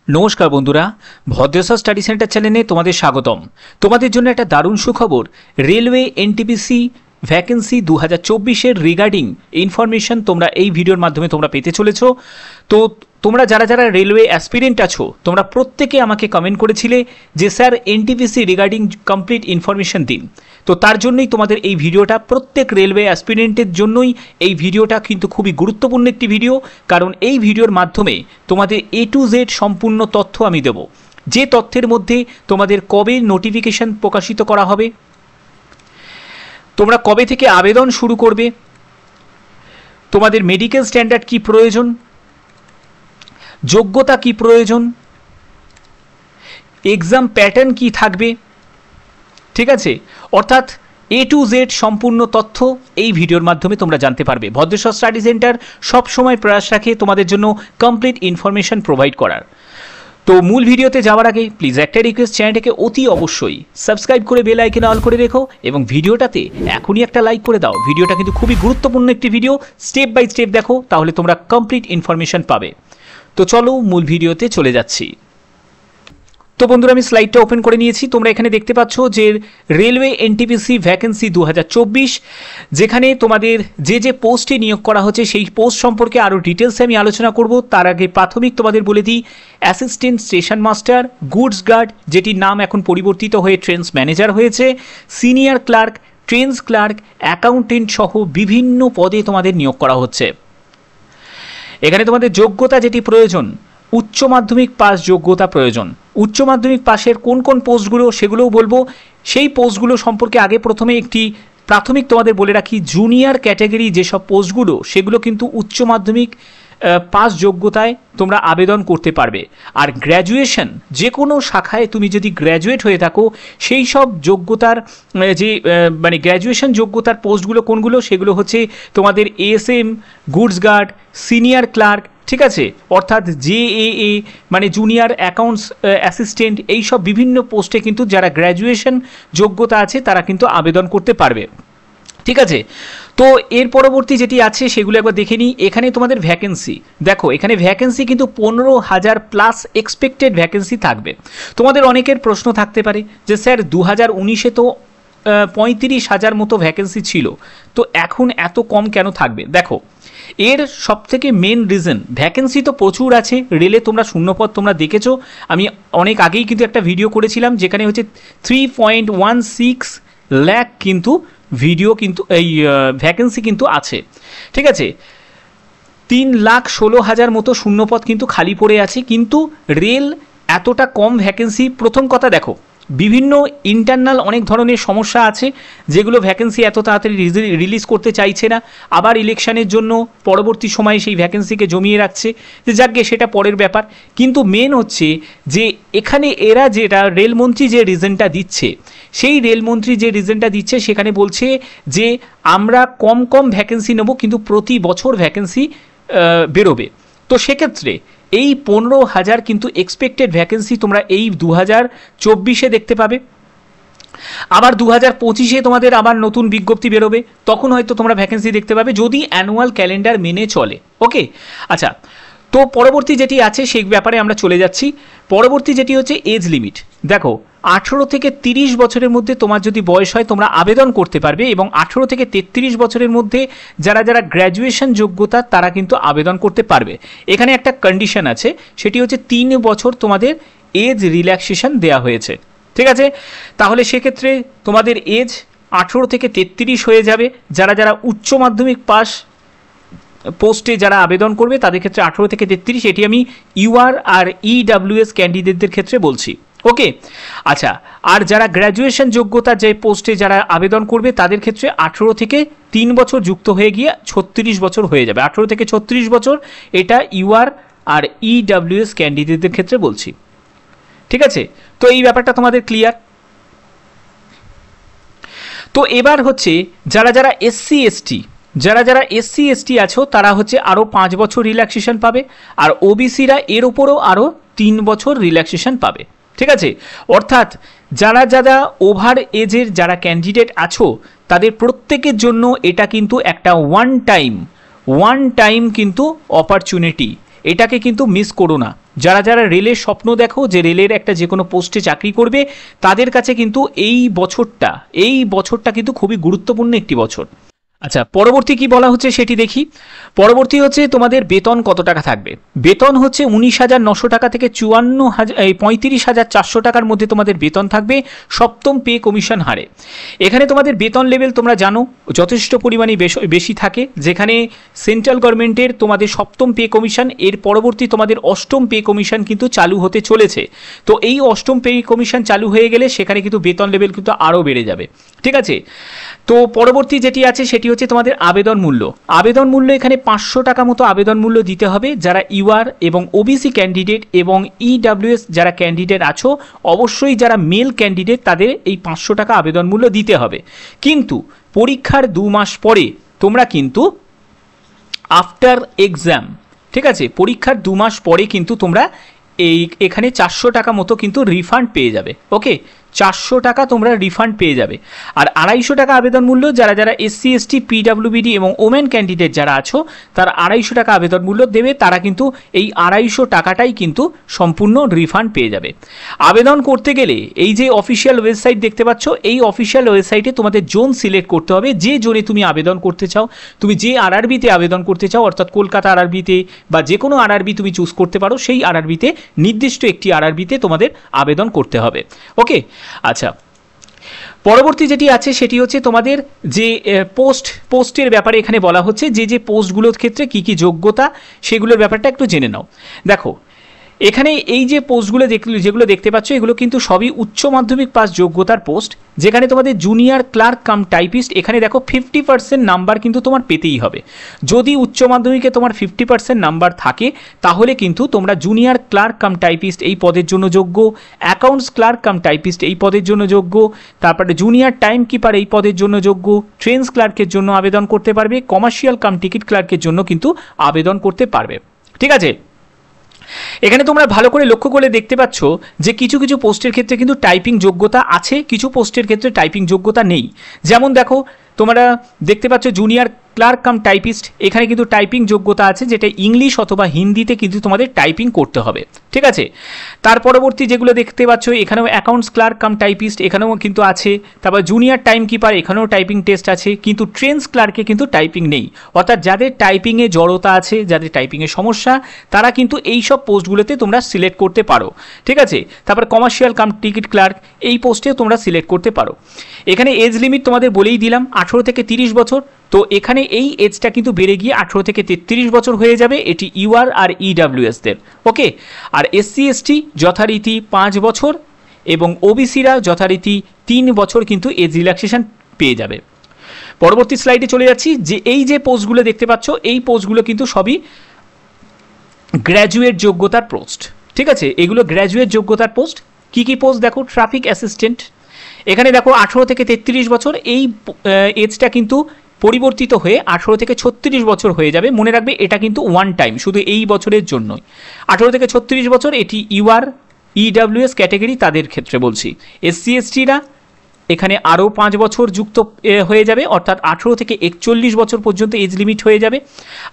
নমস্কার বন্ধুরা, Bhadreswar study centre চ্যানেলে তোমাদের স্বাগতম। তোমাদের জন্য একটা দারুণ সুখবর, রেলওয়ে এনটিপিসি ভ্যাকেন্সি 2024-এর রিগার্ডিং ইনফরমেশন তোমরা এই ভিডিওর মাধ্যমে তোমরা পেতে চলেছো। তো তোমরা যারা যারা রেলওয়ে অ্যাসপিরেন্ট আছো, তোমরা প্রত্যেকে আমাকে কমেন্ট করেছিলে যে sir NTPC regarding complete information দিন। তো তার জন্যই তোমাদের এই ভিডিওটা, প্রত্যেক রেলওয়ে অ্যাসপিরেন্টের জন্যই এই ভিডিওটা কিন্তু খুবই গুরুত্বপূর্ণ একটি ভিডিও, কারণ এই ভিডিওর মাধ্যমে তোমাদের A to Z সম্পূর্ণ তথ্য আমি দেব। যে তথ্যের মধ্যে তোমাদের কবে নোটিফিকেশন প্রকাশিত করা হবে, তোমরা কবে থেকে আবেদন শুরু করবে, তোমাদের মেডিকেল স্ট্যান্ডার্ড কি প্রয়োজন, যোগ্যতা কি প্রয়োজন, এক্সাম প্যাটার্ন কি থাকবে, ঠিক আছে, অর্থাৎ A to Z সম্পূর্ণ তথ্য এই ভিডিওর মাধ্যমে তোমরা জানতে পারবে। ভদ্রেশ্বর স্টাডি সেন্টার সবসময় প্রয়াস রাখে তোমাদের জন্য কমপ্লিট ইনফরমেশন প্রোভাইড করার। তো মূল ভিডিওতে যাওয়ার আগে প্লিজ একটা রিকোয়েস্ট, চ্যানেলটাকে অতি অবশ্যই সাবস্ক্রাইব করে বেল আইকন অল করে রেখো এবং ভিডিওটাতে এখনই একটা লাইক করে দাও। ভিডিওটা কিন্তু খুবই গুরুত্বপূর্ণ একটি ভিডিও, স্টেপ বাই স্টেপ দেখো, তাহলে তোমরা কমপ্লিট ইনফরমেশন পাবে। তো চলো মূল ভিডিওতে চলে যাচ্ছি। তো বন্ধুরা, আমি স্লাইডটা ওপেন করে নিয়েছি। তোমরা এখানে দেখতে পাচ্ছ যে রেলওয়ে এনটিপিসি ভ্যাকেন্সি 2024, যেখানে তোমাদের যে যে পোস্টে নিয়োগ করা হচ্ছে সেই পোস্ট সম্পর্কে আরও ডিটেলসে আমি আলোচনা করব। তার আগে প্রাথমিক তোমাদের বলে দিই, assistant station master, goods guard, যেটির নাম এখন পরিবর্তিত হয়ে ট্রেনস ম্যানেজার হয়েছে, senior clerk, trains clerk, accountant সহ বিভিন্ন পদে তোমাদের নিয়োগ করা হচ্ছে। এখানে তোমাদের যোগ্যতা যেটি প্রয়োজন, উচ্চ মাধ্যমিক পাস যোগ্যতা প্রয়োজন। উচ্চ মাধ্যমিক পাশের কোন কোন পোস্টগুলো সেগুলোও বলবো। সেই পোস্টগুলো সম্পর্কে আগে প্রথমে একটি প্রাথমিক তোমাদের বলে রাখি, জুনিয়র ক্যাটাগরি যেসব পোস্টগুলো সেগুলো কিন্তু উচ্চ মাধ্যমিক পাস যোগ্যতায় তোমরা আবেদন করতে পারবে। আর গ্র্যাজুয়েশন, যে কোনো শাখায় তুমি যদি গ্র্যাজুয়েট হয়ে থাকো, সেই সব যোগ্যতার যে মানে গ্র্যাজুয়েশন যোগ্যতার পোস্টগুলো কোনগুলো, সেগুলো হচ্ছে তোমাদের ASM, goods guard, senior clerk, ঠিক আছে, অর্থাৎ JAA মানে জুনিয়র অ্যাকাউন্টস অ্যাসিস্ট্যান্ট, এই সব বিভিন্ন পোস্টে কিন্তু যারা গ্র্যাজুয়েশন যোগ্যতা আছে তারা কিন্তু আবেদন করতে পারবে, ঠিক আছে। তো এর পরবর্তী যেটি আছে সেগুলো একবার দেখে নিই। এখানে তোমাদের ভ্যাকেন্সি দেখো, এখানে ভ্যাকেন্সি কিন্তু 15,000 প্লাস এক্সপেক্টেড ভ্যাকেন্সি থাকবে। তোমাদের অনেকের প্রশ্ন থাকতে পারে যে স্যার 2019-এ তো 35,000 মতো ভ্যাকেন্সি ছিল, তো এখন এত কম কেন থাকবে? দেখো, এর সবথেকে মেন রিজন, ভ্যাকেন্সি তো প্রচুর আছে রেলে, তোমরা শূন্যপদ তোমরা দেখেছো, আমি অনেক আগেই কিন্তু একটা ভিডিও করেছিলাম যেখানে হচ্ছে 3.16 লাখ কিন্তু ভিডিও কিন্তু এই ভ্যাকেন্সি কিন্তু আছে, ঠিক আছে। 3,16,000 মতো শূন্যপদ কিন্তু খালি পড়ে আছে, কিন্তু রেল এতটা কম ভ্যাকেন্সি, প্রথম কথা দেখো, বিভিন্ন ইন্টারনাল অনেক ধরনের সমস্যা আছে যেগুলো ভ্যাকেন্সি এত তাড়াতাড়ি রিলিজ করতে চাইছে না, আবার ইলেকশনের জন্য পরবর্তী সময়ে সেই ভ্যাকেন্সিকে জমিয়ে রাখছে, যে যাকে সেটা পরের ব্যাপার। কিন্তু মেন হচ্ছে যে এখানে এরা যেটা রেলমন্ত্রী যে রিজনটা দিচ্ছে, সেই রেলমন্ত্রী যে রিজনটা দিচ্ছে সেখানে বলছে যে আমরা কম কম ভ্যাকেন্সি নেব, কিন্তু প্রতি বছর ভ্যাকেন্সি বেরোবে। তো সেক্ষেত্রে এই 15,000 কিন্তু এক্সপেক্টেড ভ্যাকেন্সি তোমরা এই 2024-এ দেখতে পাবে। আবার 2025-এ তোমাদের আবার নতুন বিজ্ঞপ্তি বেরোবে, তখন হয়তো তোমরা ভ্যাকেন্সি দেখতে পাবে, যদি অ্যানুয়াল ক্যালেন্ডার মেনে চলে। ওকে, আচ্ছা, তো পরবর্তী যেটি আছে সেই ব্যাপারে আমরা চলে যাচ্ছি। পরবর্তী যেটি হচ্ছে এজ লিমিট। দেখো, 18 থেকে 30 বছরের মধ্যে তোমার যদি বয়স হয় তোমরা আবেদন করতে পারবে, এবং 18 থেকে 33 বছরের মধ্যে যারা যারা গ্র্যাজুয়েশন যোগ্যতা তারা কিন্তু আবেদন করতে পারবে। এখানে একটা কন্ডিশন আছে, সেটি হচ্ছে 3 বছর তোমাদের এজ রিল্যাক্সেশন দেওয়া হয়েছে, ঠিক আছে। তাহলে সেক্ষেত্রে তোমাদের এজ 18 থেকে 33 হয়ে যাবে। যারা যারা উচ্চ মাধ্যমিক পাস পোস্টে যারা আবেদন করবে তাদের ক্ষেত্রে 18 থেকে 33, এটি আমি UR আর EWS ক্যান্ডিডেটদের ক্ষেত্রে বলছি। ওকে, আচ্ছা, আর যারা গ্র্যাজুয়েশন যোগ্যতা যে পোস্টে যারা আবেদন করবে তাদের ক্ষেত্রে 18 থেকে 3 বছর যুক্ত হয়ে গিয়ে 36 বছর হয়ে যাবে। 18 থেকে 36 বছর, এটা UR আর EWS ক্যান্ডিডেটদের ক্ষেত্রে বলছি, ঠিক আছে। তো এই ব্যাপারটা তোমাদের ক্লিয়ার। তো এবার হচ্ছে যারা যারা SC ST আছো তারা হচ্ছে আরও 5 বছর রিল্যাক্সেশন পাবে, আর OBCরা এর উপরও আরও 3 বছর রিল্যাক্সেশন পাবে, ঠিক আছে। অর্থাৎ যারা যারা ওভার এজের যারা ক্যান্ডিডেট আছো তাদের প্রত্যেকের জন্য এটা কিন্তু একটা ওয়ান টাইম কিন্তু অপরচুনিটি, এটাকে কিন্তু মিস করো না, যারা যারা রেলের স্বপ্ন দেখো যে রেলের একটা যে কোনো পোস্টে চাকরি করবে, তাদের কাছে কিন্তু এই বছরটা কিন্তু খুবই গুরুত্বপূর্ণ একটি বছর। আচ্ছা, পরবর্তী কি বলা হচ্ছে সেটি দেখি। পরবর্তী হচ্ছে তোমাদের বেতন কত টাকা থাকবে। বেতন হচ্ছে 19,900 টাকা থেকে 35,400 টাকার মধ্যে তোমাদের বেতন থাকবে সপ্তম পে কমিশন হারে। এখানে তোমাদের বেতন লেভেল তোমরা জানো যথেষ্ট পরিমাণে বেশি থাকে, যেখানে সেন্ট্রাল গভর্নমেন্টের তোমাদের সপ্তম পে কমিশন, এর পরবর্তী তোমাদের অষ্টম পে কমিশন কিন্তু চালু হতে চলেছে। তো এই অষ্টম পে কমিশন চালু হয়ে গেলে সেখানে কিন্তু বেতন লেভেল কিন্তু আরও বেড়ে যাবে, ঠিক আছে। তো পরবর্তী যেটি আছে সেটি হচ্ছে তোমাদের আবেদন মূল্য। আবেদন মূল্য এখানে 500 টাকা মতো আবেদন মূল্য দিতে হবে। যারা ইউআর এবং ওবিসি ক্যান্ডিডেট এবং ইডাব্লিউএস যারা ক্যান্ডিডেট আছো, অবশ্যই যারা মেল ক্যান্ডিডেট তাদের এই 500 টাকা আবেদন মূল্য দিতে হবে। কিন্তু পরীক্ষার 2 মাস পরে তোমরা কিন্তু আফটার এক্সাম, ঠিক আছে, পরীক্ষার 2 মাস পরে কিন্তু তোমরা এখানে 400 টাকা মতো কিন্তু রিফান্ড পেয়ে যাবে। ওকে, 400 টাকা তোমরা রিফান্ড পেয়ে যাবে। আর 250 টাকা আবেদন মূল্য যারা যারা এসসি এসটি পিডাব্লিউবিডি এবং ওমেন ক্যান্ডিডেট যারা আছো তারা 250 টাকা আবেদন মূল্য দেবে, তারা কিন্তু এই 250 টাকাটাই কিন্তু সম্পূর্ণ রিফান্ড পেয়ে যাবে। আবেদন করতে গেলে এই যে অফিসিয়াল ওয়েবসাইট দেখতে পাচ্ছ, এই অফিসিয়াল ওয়েবসাইটে তোমাদের জোন সিলেক্ট করতে হবে। যে জোনে তুমি আবেদন করতে চাও, তুমি যে আরআরবিতে আবেদন করতে চাও, অর্থাৎ কলকাতা আরআরবিতে বা যে কোনো আরআরবি তুমি চুজ করতে পারো, সেই আরআরবিতে নির্দিষ্ট একটি আরআরবিতে তোমাদের আবেদন করতে হবে। ওকে, আচ্ছা, পরবর্তী যেটি আছে সেটি হচ্ছে তোমাদের যে পোস্টের ব্যাপারে এখানে বলা হচ্ছে যে পোস্টগুলোর ক্ষেত্রে কি কি যোগ্যতা সেগুলোর ব্যাপারটা একটু জেনে নাও। দেখো এখানে এই যে পোস্টগুলো যেগুলো দেখতে পাচ্ছ এগুলো কিন্তু সবই উচ্চ মাধ্যমিক পাস যোগ্যতার পোস্ট, যেখানে তোমাদের জুনিয়র ক্লার্ক কাম টাইপিস্ট এখানে দেখো 50% নাম্বার কিন্তু তোমার পেতেই হবে। যদি উচ্চ মাধ্যমিকে তোমার 50% নাম্বার থাকে তাহলে কিন্তু তোমরা জুনিয়র ক্লার্ক কাম টাইপিস্ট এই পদের জন্য যোগ্য, অ্যাকাউন্টস ক্লার্ক কাম টাইপিস্ট এই পদের জন্য যোগ্য, তারপরে জুনিয়র টাইম কিপার এই পদের জন্য যোগ্য, ট্রেন্স ক্লার্কের জন্য আবেদন করতে পারবে, কমার্শিয়াল কাম টিকিট ক্লার্কের জন্য কিন্তু আবেদন করতে পারবে, ঠিক আছে। এখানে তোমরা ভালো করে লক্ষ্য করে দেখতে পাচ্ছ যে কিছু কিছু পোস্টের ক্ষেত্রে কিন্তু টাইপিং যোগ্যতা আছে, কিছু পোস্টের ক্ষেত্রে টাইপিং যোগ্যতা নেই। যেমন দেখো তোমরা দেখতে পাচ্ছ জুনিয়র ক্লার্ক কাম টাইপিস্ট, এখানে কিন্তু টাইপিং যোগ্যতা আছে, যেটা ইংলিশ অথবা হিন্দিতে কিন্তু তোমাদের টাইপিং করতে হবে, ঠিক আছে। তার পরবর্তী যেগুলো দেখতে পাচ্ছ এখানেও অ্যাকাউন্টস ক্লার্ক কাম টাইপিস্ট এখানেও কিন্তু আছে, তারপর জুনিয়র টাইম কিপার এখানেও টাইপিং টেস্ট আছে, কিন্তু ট্রেন্স ক্লার্কে কিন্তু টাইপিং নেই। অর্থাৎ যাদের টাইপিংয়ে জড়তা আছে, যাদের টাইপিংয়ে সমস্যা, তারা কিন্তু এই সব পোস্টগুলোতে তোমরা সিলেক্ট করতে পারো, ঠিক আছে। তারপর কমার্শিয়াল কাম টিকিট ক্লার্ক এই পোস্টেও তোমরা সিলেক্ট করতে পারো। এখানে এজ লিমিট তোমাদের বলেই দিলাম 18 থেকে 30 বছর। তো এখানে এই এজটা কিন্তু বেড়ে গিয়ে 18 থেকে 33 বছর হয়ে যাবে, এটি ইউআর আর ইডাব্লিউএসদের। ওকে, আর এসসি এসটি যথারীতি 5 বছর এবং ওবিসিরা যথারীতি 3 বছর কিন্তু এজ রিল্যাক্সেশন পেয়ে যাবে। পরবর্তী স্লাইডে চলে যাচ্ছি। যে এই যে পোস্টগুলো দেখতে পাচ্ছ এই পোস্টগুলো কিন্তু সবই গ্র্যাজুয়েট যোগ্যতার পোস্ট, ঠিক আছে। এগুলো গ্র্যাজুয়েট যোগ্যতার পোস্ট। কি কি পোস্ট দেখো, ট্রাফিক অ্যাসিস্ট্যান্ট, এখানে দেখো 18 থেকে 33 বছর, এই এজটা কিন্তু পরিবর্তিত হয়ে 18 থেকে 36 বছর হয়ে যাবে। মনে রাখবে এটা কিন্তু ওয়ান টাইম, শুধু এই বছরের জন্যই। 18 থেকে 36 বছর এটি ইউআর ইডাব্লিউএস ক্যাটাগরি তাদের ক্ষেত্রে বলছি। এসসি এসটিরা এখানে আরও 5 বছর যুক্ত হয়ে যাবে, অর্থাৎ 18 থেকে 41 বছর পর্যন্ত এজ লিমিট হয়ে যাবে।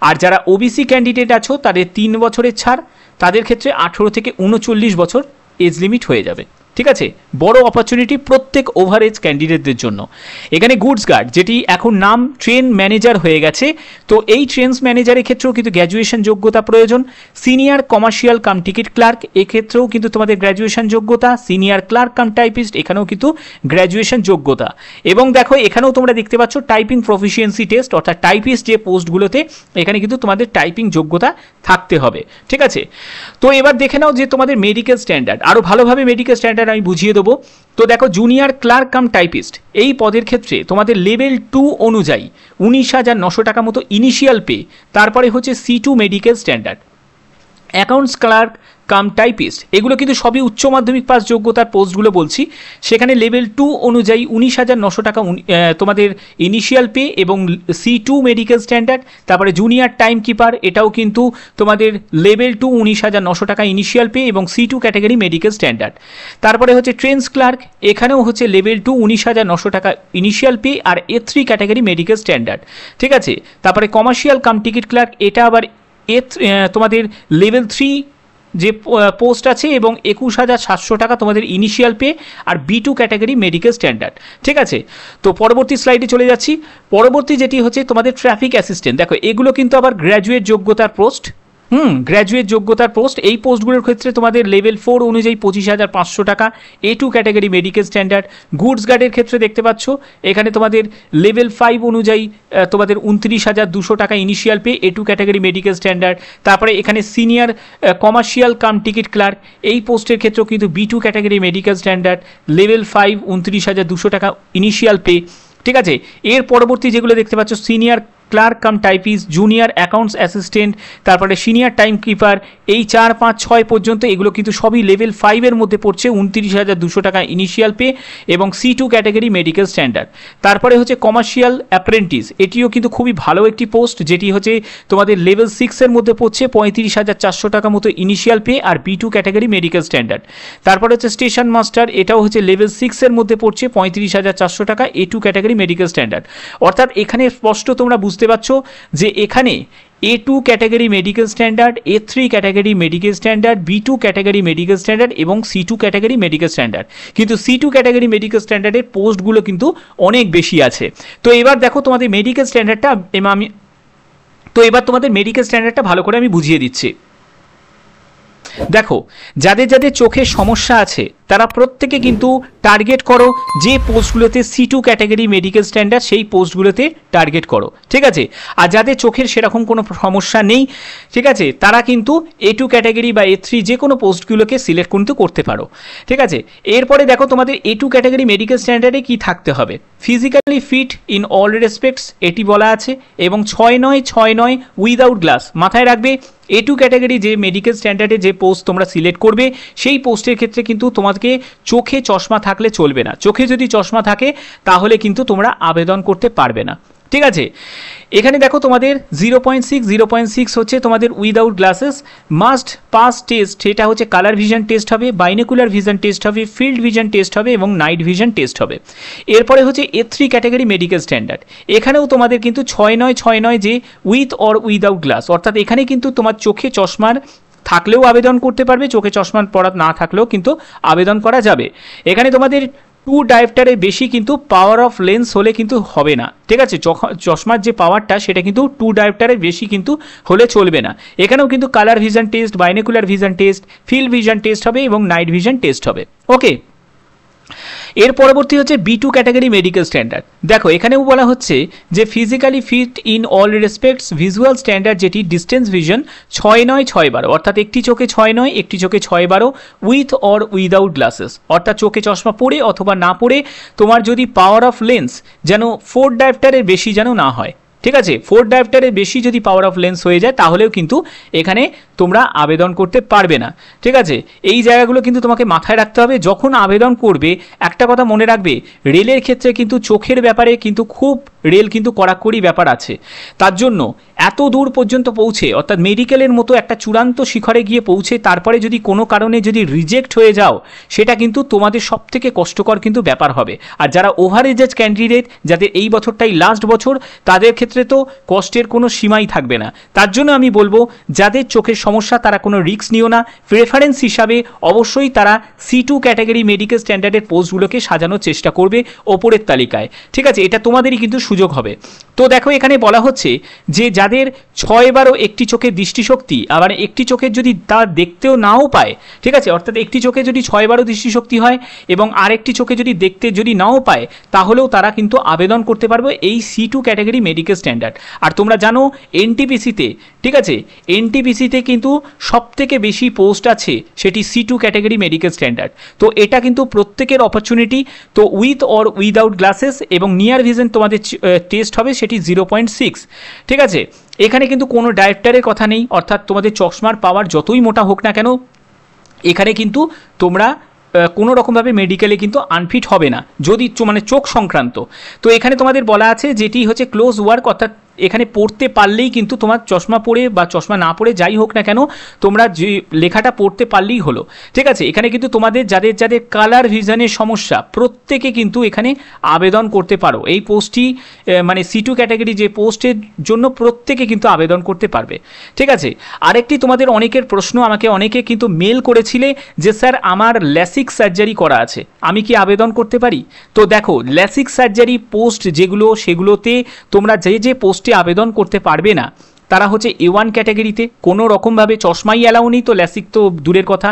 আর যারা ওবিসি ক্যান্ডিডেট আছো তাদের 3 বছরের ছাড়, তাদের ক্ষেত্রে 18 থেকে 39 বছর এজ লিমিট হয়ে যাবে, ঠিক আছে। বড় অপরচুনিটি প্রত্যেক ওভারএজ ক্যান্ডিডেটদের জন্য। এখানে গুডস গার্ড যেটি এখন নাম ট্রেন ম্যানেজার হয়ে গেছে, তো এই ট্রেনস ম্যানেজারের ক্ষেত্রেও কিন্তু গ্র্যাজুয়েশন যোগ্যতা প্রয়োজন। Senior commercial cum ticket clerk এক্ষেত্রেও কিন্তু তোমাদের গ্র্যাজুয়েশন যোগ্যতা। সিনিয়র ক্লার্ক কাম টাইপিস্ট এখানেও কিন্তু গ্র্যাজুয়েশন যোগ্যতা। এবং দেখো এখানেও তোমরা দেখতে পাচ্ছ টাইপিং প্রফিসিয়েন্সি টেস্ট, অর্থাৎ টাইপিস্ট যে পোস্টগুলোতে এখানে কিন্তু তোমাদের টাইপিং যোগ্যতা থাকতে হবে, ঠিক আছে। তো এবার দেখে নাও যে তোমাদের মেডিকেল স্ট্যান্ডার্ড, আরও ভালোভাবে মেডিকেল স্ট্যান্ডার্ড আমি বুঝিয়ে দেবো। তো দেখো জুনিয়র ক্লার্ক কাম টাইপিস্ট এই পদের ক্ষেত্রে তোমাদের লেভেল 2 অনুযায়ী 19,900 টাকা মতো ইনিশিয়াল পে, তারপরে হচ্ছে C2 medical standard. Accounts clerk cum typist এগুলো কিন্তু সবই উচ্চ মাধ্যমিক পাস যোগ্যতার পোস্টগুলো বলছি। সেখানে লেভেল 2 অনুযায়ী 19,900 টাকা তোমাদের ইনিশিয়াল পে এবং C2 মেডিকেল স্ট্যান্ডার্ড। তারপরে জুনিয়র টাইম কিপার এটাও কিন্তু তোমাদের লেভেল 2 19,900 টাকা ইনিশিয়াল পে এবং C2 ক্যাটাগরি মেডিকেল স্ট্যান্ডার্ড। তারপরে হচ্ছে ট্রেন্স ক্লার্ক, এখানেও হচ্ছে লেভেল 2 19,900 টাকা ইনিশিয়াল পে আর A3 ক্যাটাগরি মেডিকেল স্ট্যান্ডার্ড, ঠিক আছে। তারপরে কমার্শিয়াল কাম টিকিট ক্লার্ক এটা আবার তোমাদের লেভেল 3 যে পোস্ট আছে এবং 21,700 টাকা তোমাদের ইনিশিয়াল পে আর B2 ক্যাটাগরি মেডিকেল স্ট্যান্ডার্ড। ঠিক আছে, তো পরবর্তী স্লাইডে চলে যাচ্ছি। পরবর্তী যেটি হচ্ছে তোমাদের ট্রাফিক অ্যাসিস্ট্যান্ট। দেখো এগুলো কিন্তু আবার গ্র্যাজুয়েট যোগ্যতার পোস্ট, গ্র্যাজুয়েট যোগ্যতার পোস্ট। এই পোস্টগুলোর ক্ষেত্রে তোমাদের লেভেল 4 অনুযায়ী 25,500 টাকা A2 category medical standard. Goods গার্ডের ক্ষেত্রে দেখতে পাচ্ছ এখানে তোমাদের লেভেল 5 অনুযায়ী তোমাদের 29,200 টাকা initial pay A2 category medical standard. তারপরে এখানে senior commercial cum ticket clerk, এই পোস্টের ক্ষেত্রেও কিন্তু B2 category medical standard, level 5 29,200 টাকা ইনিশিয়াল পে। ঠিক আছে, এর পরবর্তী যেগুলো দেখতে পাচ্ছ senior clerk cum typist, junior accounts assistant, তারপরে সিনিয়র টাইম কিপার, এই 4, 5, 6 পর্যন্ত এগুলো কিন্তু সবই লেভেল 5-এর মধ্যে পড়ছে, 29,200 টাকা ইনিশিয়াল পে এবং C2 ক্যাটাগরি মেডিকেল স্ট্যান্ডার্ড। তারপরে হচ্ছে কমার্শিয়াল অ্যাপ্রেন্টিস, এটিও কিন্তু খুবই ভালো একটি পোস্ট, যেটি হচ্ছে তোমাদের লেভেল 6-এর মধ্যে পড়ছে, 35,400 টাকা মতো ইনিশিয়াল পে আর B2 ক্যাটাগরি মেডিকেল স্ট্যান্ডার্ড। তারপরে হচ্ছে স্টেশন মাস্টার, এটাও হচ্ছে লেভেল 6-এর মধ্যে পড়ছে, 35,400 টাকা A2 ক্যাটাগরি মেডিকেল স্ট্যান্ডার্ড। অর্থাৎ এখানে স্পষ্ট তোমরা বুঝতে পারছো যে এখানে A2 category medical standard, A3 category medical standard, B2 category medical standard এবং C2 ক্যাটাগরি মেডিকেল স্ট্যান্ডার্ড। কিন্তু C2 ক্যাটাগরি মেডিকেল স্ট্যান্ডার্ডের পোস্টগুলো কিন্তু অনেক বেশি আছে। তো এবার দেখো তোমাদের মেডিকেল স্ট্যান্ডার্ডটা তোমাদের মেডিকেল স্ট্যান্ডার্ডটা ভালো করে আমি বুঝিয়ে দিচ্ছি। দেখো যাদের যাদের চোখের সমস্যা আছে তারা প্রত্যেকে কিন্তু টার্গেট করো যে পোস্টগুলোতে C2 ক্যাটাগরি মেডিকেল স্ট্যান্ডার্ড, সেই পোস্টগুলোতে টার্গেট করো। ঠিক আছে, আর যাদের চোখের সেরকম কোনো সমস্যা নেই, ঠিক আছে, তারা কিন্তু A2 ক্যাটাগরি বা A3 যে কোনো পোস্টগুলোকে সিলেক্ট কিন্তু করতে পারো। ঠিক আছে, এরপরে দেখো তোমাদের A2 ক্যাটাগরি মেডিকেল স্ট্যান্ডার্ডে কি থাকতে হবে, physically fit in all respects এটি বলা আছে, এবং 6-9 উইদাউট গ্লাস। মাথায় রাখবে A2 ক্যাটাগরি যে মেডিকেল স্ট্যান্ডার্ডে যে পোস্ট তোমরা সিলেক্ট করবে সেই পোস্টের ক্ষেত্রে কিন্তু তোমাকে চোখে চশমা থাকলে চলবে না। চোখে যদি চশমা থাকে তাহলে কিন্তু তোমরা আবেদন করতে পারবে না। ঠিক আছে, এখানে দেখো তোমাদের 0.6 হচ্ছে তোমাদের without glasses, must pass test, এটা হচ্ছে কালার ভিশন টেস্ট হবে, বাইনোকুলার ভিশন টেস্ট হবে, ফিল্ড ভিশন টেস্ট হবে এবং নাইট ভিশন টেস্ট হবে। এরপরে হচ্ছে A3 ক্যাটাগরি মেডিকেল স্ট্যান্ডার্ড, এখানেও তোমাদের কিন্তু 6-9 যে উইথ অর উইদাউট গ্লাস, অর্থাৎ এখানে কিন্তু তোমার চোখে চশমার থাকলেও আবেদন করতে পারবে, চোখে চশমা পরা না থাকলেও কিন্তু আবেদন করা যাবে। এখানে তোমাদের 2 ডায়োপ্টারের বেশি কিন্তু পাওয়ার অফ লেন্স হলে কিন্তু হবে না। ঠিক আছে, চশমার যে পাওয়ারটা সেটা কিন্তু 2 ডায়োপ্টারের বেশি কিন্তু হলে চলবে না। এখানেও কিন্তু colour vision test, binocular vision test, field vision test হবে এবং নাইট ভিশন টেস্ট হবে। ওকে, এর পরবর্তী হচ্ছে B2 ক্যাটাগরি মেডিকেল স্ট্যান্ডার্ড। দেখো এখানেও বলা হচ্ছে যে physically fit in all respects, visual standard যেটি ডিস্টেন্স ভিশন 6-9-6-12, অর্থাৎ একটি চোখে 6-9 একটি চোখে 6-12 উইথ অর উইদাউট গ্লাসেস, অর্থাৎ চোখে চশমা পরে অথবা না পরে তোমার যদি পাওয়ার অফ লেন্স যেন 4 ডায়োপ্টারের বেশি যেন না হয়। ঠিক আছে, 4 ডায়োপ্টারের বেশি যদি পাওয়ার অফ লেন্স হয়ে যায় তাহলেও কিন্তু এখানে তোমরা আবেদন করতে পারবে না। ঠিক আছে, এই জায়গাগুলো কিন্তু তোমাকে মাথায় রাখতে হবে যখন আবেদন করবে। একটা কথা মনে রাখবে, রেলের ক্ষেত্রে কিন্তু চোখের ব্যাপারে কিন্তু খুব রেল কিন্তু কড়াকড়ি ব্যাপার আছে। তার জন্য এত দূর পর্যন্ত পৌঁছে, অর্থাৎ মেডিকেলের মতো একটা চূড়ান্ত শিখরে গিয়ে পৌঁছে তারপরে যদি কোনো কারণে যদি রিজেক্ট হয়ে যাও, সেটা কিন্তু তোমাদের সবথেকে কষ্টকর কিন্তু ব্যাপার হবে। আর যারা ওভার এজেড ক্যান্ডিডেট, যাদের এই বছরটাই লাস্ট বছর, তাদের ক্ষেত্রে তো কষ্টের কোনো সীমাই থাকবে না। তার জন্য আমি বলবো যাদের চোখের সমস্যা তারা কোনো রিস্ক নিও না। প্রেফারেন্স হিসাবে অবশ্যই তারা C2 ক্যাটাগরি মেডিকেল স্ট্যান্ডার্ডের পোস্টগুলোকে সাজানোর চেষ্টা করবে ওপরের তালিকায়। ঠিক আছে, এটা তোমাদেরই কিন্তু সুযোগ হবে। তো দেখো এখানে বলা হচ্ছে যে যাদের 6-12 একটি চোখের দৃষ্টিশক্তি, আবার একটি চোখের যদি তা দেখতেও নাও পায়, ঠিক আছে, অর্থাৎ একটি চোখে যদি 6-12 দৃষ্টিশক্তি হয় এবং আরেকটি চোখে যদি দেখতে যদি নাও পায় তাহলেও তারা কিন্তু আবেদন করতে পারবে এই C2 ক্যাটাগরি মেডিকেল স্ট্যান্ডার্ড। আর তোমরা জানো NTPC-তে, ঠিক আছে, NTPC-তে কিন্তু সবথেকে বেশি পোস্ট আছে সেটি C2 ক্যাটাগরি মেডিকেল স্ট্যান্ডার্ড। তো এটা কিন্তু প্রত্যেকের অপরচুনিটি। তো উইথ অর উইদাউট গ্লাসেস এবং নিয়ার ভিশন তোমাদের টেস্ট হবে সেটি 0.6। ঠিক আছে, এখানে কিন্তু কোনো ডায়োপ্টারের কথা নেই, অর্থাৎ তোমাদের চশমার পাওয়ার যতই মোটা হোক না কেন এখানে কিন্তু তোমরা কোনো রকমভাবে মেডিকেলে কিন্তু আনফিট হবে না যদি মানে চোখ সংক্রান্ত। তো এখানে তোমাদের বলা আছে যেটি হচ্ছে ক্লোজ ওয়ার্ক, অর্থাৎ এখানে পড়তে পারলেই কিন্তু তোমার চশমা পরে বা চশমা না পরে যাই হোক না কেন তোমরা যে লেখাটা পড়তে পারলেই হলো, ঠিক আছে। এখানে কিন্তু তোমাদের যাদের যাদের কালার ভিশনের সমস্যা প্রত্যেকে কিন্তু এখানে আবেদন করতে পারো। এই পোস্টটি মানে C2 ক্যাটাগরি যে পোস্টের জন্য প্রত্যেকে কিন্তু আবেদন করতে পারবে, ঠিক আছে। আরেকটি তোমাদের অনেকের প্রশ্ন, আমাকে অনেকে কিন্তু মেল করেছিলে যে স্যার আমার ল্যাসিক সার্জারি করা আছে, আমি কি আবেদন করতে পারি? তো দেখো, ল্যাসিক সার্জারি পোস্ট যেগুলো সেগুলোতে তোমরা যে পোস্টে আবেদন করতে পারবে না তারা হচ্ছে A1 ক্যাটাগরিতে, কোনো রকমভাবে চশমাই অ্যালাউ নেই, তো ল্যাসিক তো দূরের কথা।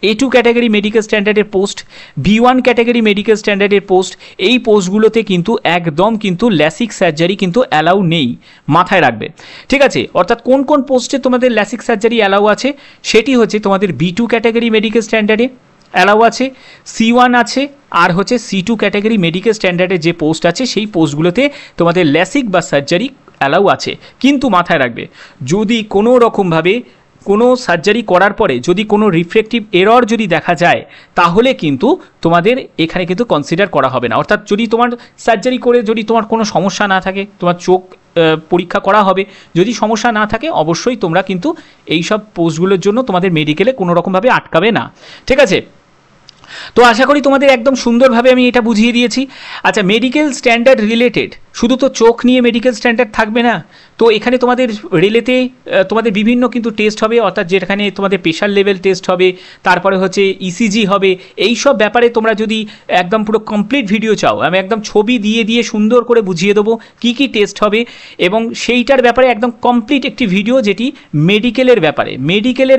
A2 ক্যাটাগরি মেডিকেল স্ট্যান্ডার্ডের পোস্ট, B1 ক্যাটাগরি মেডিকেল স্ট্যান্ডার্ডের পোস্ট, এই পোস্টগুলোতে কিন্তু একদম কিন্তু ল্যাসিক সার্জারি কিন্তু অ্যালাউ নেই, মাথায় রাখবে, ঠিক আছে। অর্থাৎ কোন কোন পোস্টে তোমাদের ল্যাসিক সার্জারি অ্যালাউ আছে সেটি হচ্ছে তোমাদের B2 ক্যাটাগরি মেডিকেল স্ট্যান্ডার্ডে অ্যালাউ আছে, C1 আছে, আর হচ্ছে C2 ক্যাটাগরি মেডিকেল স্ট্যান্ডার্ডের যে পোস্ট আছে সেই পোস্টগুলোতে তোমাদের ল্যাসিক বা সার্জারি অ্যালাউ আছে। কিন্তু মাথায় রাখবে, যদি কোনো রকমভাবে কোনো সার্জারি করার পরে যদি কোনো রিফ্লেকটিভ এরর যদি দেখা যায় তাহলে কিন্তু তোমাদের এখানে কিন্তু কনসিডার করা হবে না। অর্থাৎ যদি তোমার সার্জারি করে যদি তোমার কোনো সমস্যা না থাকে, তোমার চোখ পরীক্ষা করা হবে, যদি সমস্যা না থাকে অবশ্যই তোমরা কিন্তু এই সব পোস্টগুলোর জন্য তোমাদের মেডিকেলে কোনো রকমভাবে আটকাবে না, ঠিক আছে। তো আশা করি তোমাদের একদম সুন্দরভাবে আমি এটা বুঝিয়ে দিয়েছি। আচ্ছা, মেডিকেল স্ট্যান্ডার্ড রিলেটেড শুধু তো চোখ নিয়ে মেডিকেল স্ট্যান্ডার্ড থাকবে না, তো এখানে তোমাদের রিলেতে তোমাদের বিভিন্ন কিন্তু টেস্ট হবে, অর্থাৎ যেখানে তোমাদের প্রেশার লেভেল টেস্ট হবে, তারপরে হচ্ছে ECG হবে। এই সব ব্যাপারে তোমরা যদি একদম পুরো কমপ্লিট ভিডিও চাও, আমি একদম ছবি দিয়ে দিয়ে সুন্দর করে বুঝিয়ে দেবো কী কী টেস্ট হবে, এবং সেইটার ব্যাপারে একদম কমপ্লিট একটি ভিডিও যেটি মেডিকেলের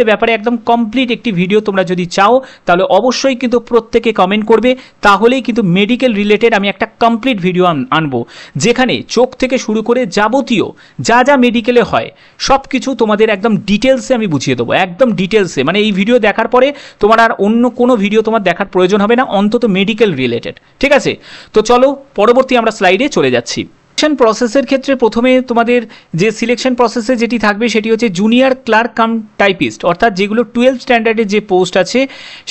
ব্যাপারে একদম কমপ্লিট একটি ভিডিও তোমরা যদি চাও তাহলে অবশ্যই কিন্তু প্রত্যেকে কমেন্ট করবে, তাহলেই কিন্তু মেডিকেল রিলেটেড আমি একটা কমপ্লিট ভিডিও আনবো, যেখানে চোখ থেকে শুরু করে যাবতীয় যা যা মেডিকেলে হয় সব কিছু তোমাদের একদম ডিটেলসে আমি বুঝিয়ে দেবো, একদম ডিটেলসে। মানে এই ভিডিও দেখার পরে তোমার আর অন্য কোনো ভিডিও তোমার দেখার প্রয়োজন হবে না, অন্তত মেডিকেল রিলেটেড, ঠিক আছে। তো চলো পরবর্তী আমরা স্লাইডে চলে যাচ্ছি। সিলেকশন প্রসেসের ক্ষেত্রে প্রথমে তোমাদের যে সিলেকশন প্রসেসে যেটি থাকবে সেটি হচ্ছে জুনিয়র ক্লার্ক কাম টাইপিস্ট, অর্থাৎ যেগুলো 12 স্ট্যান্ডার্ডের যে পোস্ট আছে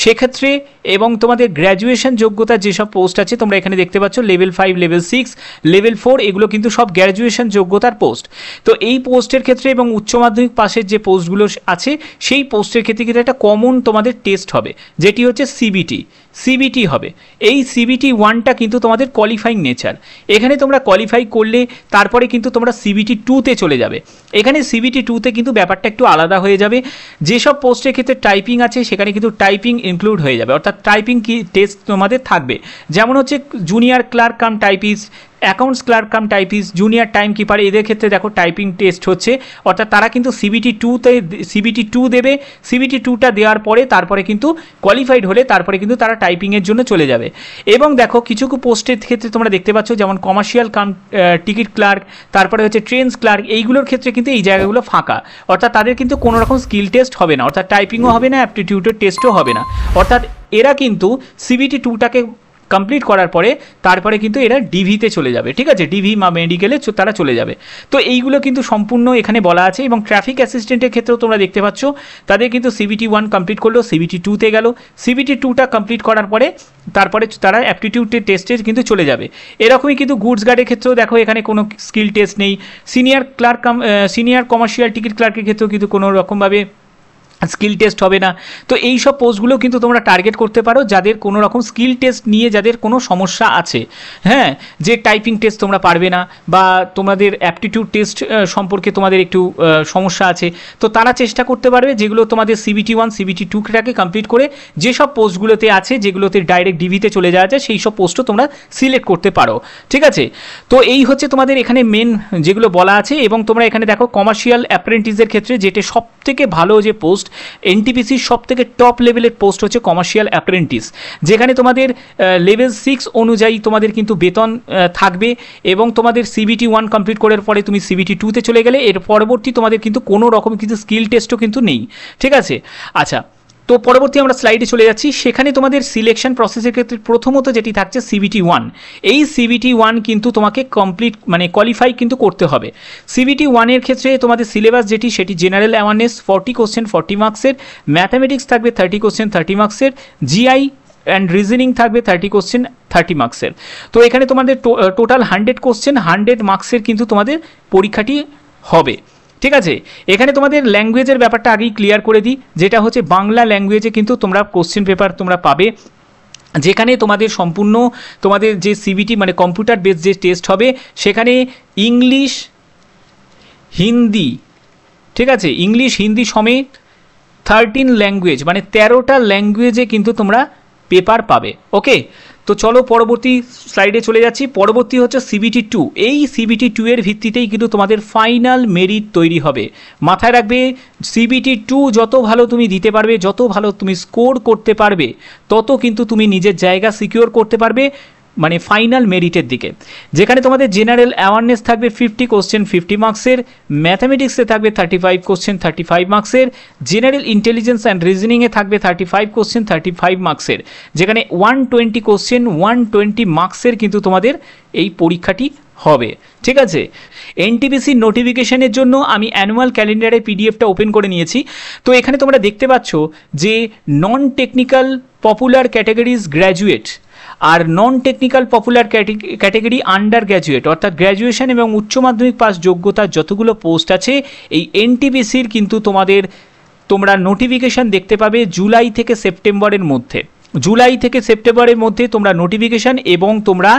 সেক্ষেত্রে, এবং তোমাদের গ্র্যাজুয়েশন যোগ্যতার যেসব পোস্ট আছে তোমরা এখানে দেখতে পাচ্ছ লেভেল 5, লেভেল 6, লেভেল 4, এগুলো কিন্তু সব গ্র্যাজুয়েশন যোগ্যতার পোস্ট। তো এই পোস্টের ক্ষেত্রে এবং উচ্চ মাধ্যমিক পাশের যে পোস্টগুলো আছে সেই পোস্টের ক্ষেত্রে কিন্তু একটা কমন তোমাদের টেস্ট হবে, যেটি হচ্ছে সিবিটি হবে। এই CBT 1টা কিন্তু তোমাদের কোয়ালিফাইং নেচার, এখানে তোমরা কোয়ালিফাই করলে তারপরে কিন্তু তোমরা CBT 2তে চলে যাবে। এখানে CBT 2তে কিন্তু ব্যাপারটা একটু আলাদা হয়ে যাবে, যেসব পোস্টের ক্ষেত্রে টাইপিং আছে সেখানে কিন্তু টাইপিং ইনক্লুড হয়ে যাবে, অর্থাৎ টাইপিং কি টেস্ট তোমাদের থাকবে, যেমন হচ্ছে junior clerk cum typist, accounts clerk cum typist, junior time keeper, এদের ক্ষেত্রে দেখো টাইপিং টেস্ট হচ্ছে, অর্থাৎ তারা কিন্তু CBT 2 দেবে। CBT 2টা দেওয়ার পরে তারপরে কিন্তু কোয়ালিফাইড হলে তারপরে কিন্তু তারা টাইপিংয়ের জন্য চলে যাবে। এবং দেখো কিছু পোস্টের ক্ষেত্রে তোমরা দেখতে পাচ্ছ যেমন কমার্শিয়াল কাম টিকিট ক্লার্ক, তারপরে হচ্ছে ট্রেনস ক্লার্ক, এইগুলোর ক্ষেত্রে কিন্তু এই জায়গাগুলো ফাঁকা, অর্থাৎ তাদের কিন্তু কোনো রকম স্কিল টেস্ট হবে না, অর্থাৎ টাইপিংও হবে না, অ্যাপটিটিউডের টেস্টও হবে না, অর্থাৎ এরা কিন্তু CBT 2টাকে কমপ্লিট করার পরে তারপরে কিন্তু এরা ডিভিতে চলে যাবে, ঠিক আছে, ডিভি বা মেডিকেলে তারা চলে যাবে। তো এইগুলো কিন্তু সম্পূর্ণ এখানে বলা আছে। এবং ট্রাফিক অ্যাসিস্ট্যান্টের ক্ষেত্রেও তোমরা দেখতে পাচ্ছ তাদের কিন্তু CBT 1 কমপ্লিট করলো, CBT 2তে গেল, CBT 2টা কমপ্লিট করার পরে তারপরে তারা অ্যাপটিটিউডের টেস্টে কিন্তু চলে যাবে। এরকমই কিন্তু গুডস গার্ডের ক্ষেত্রেও দেখো এখানে কোনো স্কিল টেস্ট নেই, সিনিয়র কমার্শিয়াল টিকিট ক্লার্কের ক্ষেত্রেও কিন্তু কোনো রকমভাবে স্কিল টেস্ট হবে না। তো এই সব পোস্টগুলো কিন্তু তোমরা টার্গেট করতে পারো যাদের কোনো রকম স্কিল টেস্ট নিয়ে যাদের কোনো সমস্যা আছে, হ্যাঁ, যে টাইপিং টেস্ট তোমরা পারবে না বা তোমাদের অ্যাপটিটিউড টেস্ট সম্পর্কে তোমাদের একটু সমস্যা আছে, তো তারা চেষ্টা করতে পারবে যেগুলো তোমাদের CBT 1, CBT 2টাকে কমপ্লিট করে যেসব পোস্টগুলোতে আছে যেগুলোতে ডাইরেক্ট ডিভিতে চলে যাওয়া যায় সেই সব পোস্টও তোমরা সিলেক্ট করতে পারো, ঠিক আছে। তো এই হচ্ছে তোমাদের এখানে মেন যেগুলো বলা আছে। এবং তোমরা এখানে দেখো কমার্শিয়াল অ্যাপ্রেন্টিসের ক্ষেত্রে যেটা সবথেকে ভালো যে পোস্ট, NTPCর সবথেকে টপ লেভেলের পোস্ট হচ্ছে কমার্শিয়াল অ্যাপ্রেন্টিস, যেখানে তোমাদের লেভেল 6 অনুযায়ী তোমাদের কিন্তু বেতন থাকবে, এবং তোমাদের CBT 1 কমপ্লিট করার পরে তুমি CBT 2তে চলে গেলে এর পরবর্তী তোমাদের কিন্তু কোনো রকম কিন্তু স্কিল টেস্টও কিন্তু নেই, ঠিক আছে। আচ্ছা, তো পরবর্তী আমরা স্লাইডে চলে যাচ্ছি। সেখানে তোমাদের সিলেকশন প্রসেসের ক্ষেত্রে প্রথমত যেটি থাকছে CBT 1, এই CBT 1 কিন্তু তোমাকে কমপ্লিট মানে কোয়ালিফাই কিন্তু করতে হবে। CBT 1 এর ক্ষেত্রে তোমাদের সিলেবাস যেটি সেটি জেনারেল অ্যাওয়ারনেস 40 কোশ্চেন 40 মার্কসের, ম্যাথামেটিক্স থাকবে 30 কোশ্চেন 30 মার্কসের, GI অ্যান্ড রিজনিং থাকবে 30 কোশ্চেন 30 মার্কসের। তো এখানে তোমাদের টোটাল 100 কোশ্চেন 100 মার্কসের কিন্তু তোমাদের পরীক্ষাটি হবে। ঠিক আছে, এখানে তোমাদের ল্যাঙ্গুয়েজের ব্যাপারটা আগেই ক্লিয়ার করে দিই, যেটা হচ্ছে বাংলা ল্যাঙ্গুয়েজে কিন্তু তোমরা কোশ্চেন পেপার তোমরা পাবে, যেখানে তোমাদের সম্পূর্ণ তোমাদের যে সিবিটি মানে কম্পিউটার বেস যে টেস্ট হবে সেখানে ইংলিশ হিন্দি, ঠিক আছে, ইংলিশ হিন্দি সমেত 13 ল্যাঙ্গুয়েজ মানে 13টা ল্যাঙ্গুয়েজে কিন্তু তোমরা পেপার পাবে। ওকে, তো চলো পরবর্তী স্লাইডে চলে যাচ্ছি। পরবর্তী হচ্ছে সিবিটি 2। এই সিবিটি 2 এর ভিত্তিতেই কিন্তু তোমাদের ফাইনাল মেরিট তৈরি হবে। মাথায় রাখবে সিবিটি 2 যত ভালো তুমি দিতে পারবে, যত ভালো তুমি স্কোর করতে পারবে, তত কিন্তু তুমি নিজের জায়গা সিকিওর করতে পারবে মানে ফাইনাল মেরিটের দিকে। যেখানে তোমাদের জেনারেল অ্যাওয়ারনেস থাকবে 50 কোশ্চেন 50 মার্কসের, ম্যাথামেটিক্সে থাকবে 35 কোশ্চেন 35 মার্কসের, জেনারেল ইন্টেলিজেন্স অ্যান্ড রিজনিংয়ে থাকবে 35 কোশ্চেন 35 মার্কসের, যেখানে 120 কোশ্চেন 120 মার্কসের কিন্তু তোমাদের এই পরীক্ষাটি হবে। ঠিক আছে, এনটিপিসি নোটিফিকেশনের জন্য আমি অ্যানুয়াল ক্যালেন্ডারে পিডিএফটা ওপেন করে নিয়েছি। তো এখানে তোমরা দেখতে পাচ্ছ যে non technical popular categories graduate আর non technical popular category undergraduate অর্থাৎ গ্র্যাজুয়েশন এবং উচ্চ মাধ্যমিক পাস যোগ্যতার যতগুলো পোস্ট আছে এই এনটিপিসির কিন্তু তোমরা নোটিফিকেশান দেখতে পাবে জুলাই থেকে সেপ্টেম্বরের মধ্যে। জুলাই থেকে সেপ্টেম্বরের মধ্যে তোমরা নোটিফিকেশান এবং তোমরা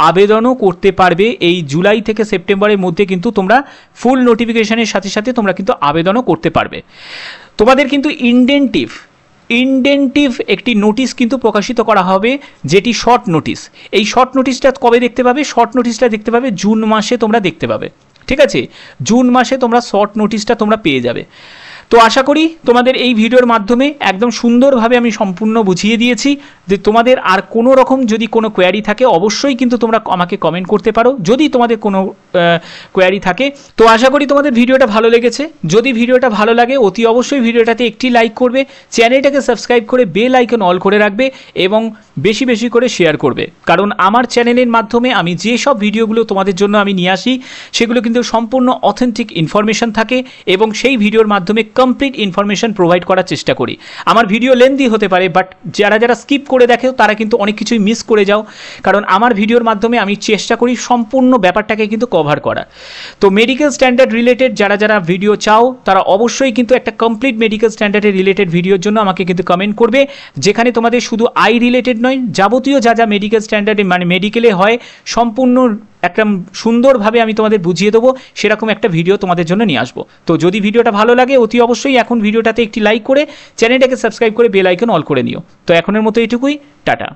আবেদনও করতে পারবে। এই জুলাই থেকে সেপ্টেম্বরের মধ্যে কিন্তু তোমরা ফুল নোটিফিকেশানের সাথে সাথে তোমরা কিন্তু আবেদনও করতে পারবে। তোমাদের কিন্তু ইনডেন্টিভ একটি নোটিশ কিন্তু প্রকাশিত করা হবে, যেটি শর্ট নোটিশ। এই শর্ট নোটিশটা কবে দেখতে পাবে? শর্ট নোটিশটা দেখতে পাবে জুন মাসে তোমরা দেখতে পাবে। ঠিক আছে, জুন মাসে তোমরা শর্ট নোটিশটা তোমরা পেয়ে যাবে। তো আশা করি তোমাদের এই ভিডিওর মাধ্যমে একদম সুন্দরভাবে আমি সম্পূর্ণ বুঝিয়ে দিয়েছি। যে তোমাদের আর কোনো রকম যদি কোনো কোয়ারি থাকে অবশ্যই কিন্তু তোমরা আমাকে কমেন্ট করতে পারো যদি তোমাদের কোনো কোয়ারি থাকে। তো আশা করি তোমাদের ভিডিওটা ভালো লেগেছে। যদি ভিডিওটা ভালো লাগে অতি অবশ্যই ভিডিওটাতে একটি লাইক করবে, চ্যানেলটাকে সাবস্ক্রাইব করে বেল আইকন অল করে রাখবে এবং বেশি বেশি করে শেয়ার করবে। কারণ আমার চ্যানেলের মাধ্যমে আমি যে সব ভিডিওগুলো তোমাদের জন্য আমি নিয়ে আসি সেগুলো কিন্তু সম্পূর্ণ অথেন্টিক ইনফরমেশন থাকে এবং সেই ভিডিওর মাধ্যমে কমপ্লিট ইনফরমেশন প্রোভাইড করার চেষ্টা করি। আমার ভিডিও লেন্দি হতে পারে, বাট যারা স্কিপ করে দেখে তারা কিন্তু অনেক কিছুই মিস করে যাও, কারণ আমার ভিডিওর মাধ্যমে আমি চেষ্টা করি সম্পূর্ণ ব্যাপারটাকে কিন্তু কভার করা। তো মেডিকেল স্ট্যান্ডার্ড রিলেটেড যারা ভিডিও চাও তারা অবশ্যই কিন্তু একটা কমপ্লিট মেডিকেল স্ট্যান্ডার্ডের রিলেটেড ভিডিওর জন্য আমাকে কিন্তু কমেন্ট করবে, যেখানে তোমাদের শুধু আই রিলেটেড নয়, যাবতীয় যা মেডিকেল স্ট্যান্ডার্ডে মানে মেডিকেলে হয় সম্পূর্ণ একটা সুন্দরভাবে আমি তোমাদের বুঝিয়ে দেবো, সেরকম একটা ভিডিও তোমাদের জন্য নিয়ে আসবো। তো যদি ভিডিওটা ভালো লাগে অতি অবশ্যই এখন ভিডিওটাতে একটি লাইক করে চ্যানেলটাকে সাবস্ক্রাইব করে বেল আইকন অল করে নিও। তো এখনের মতো এটুকুই, টাটা।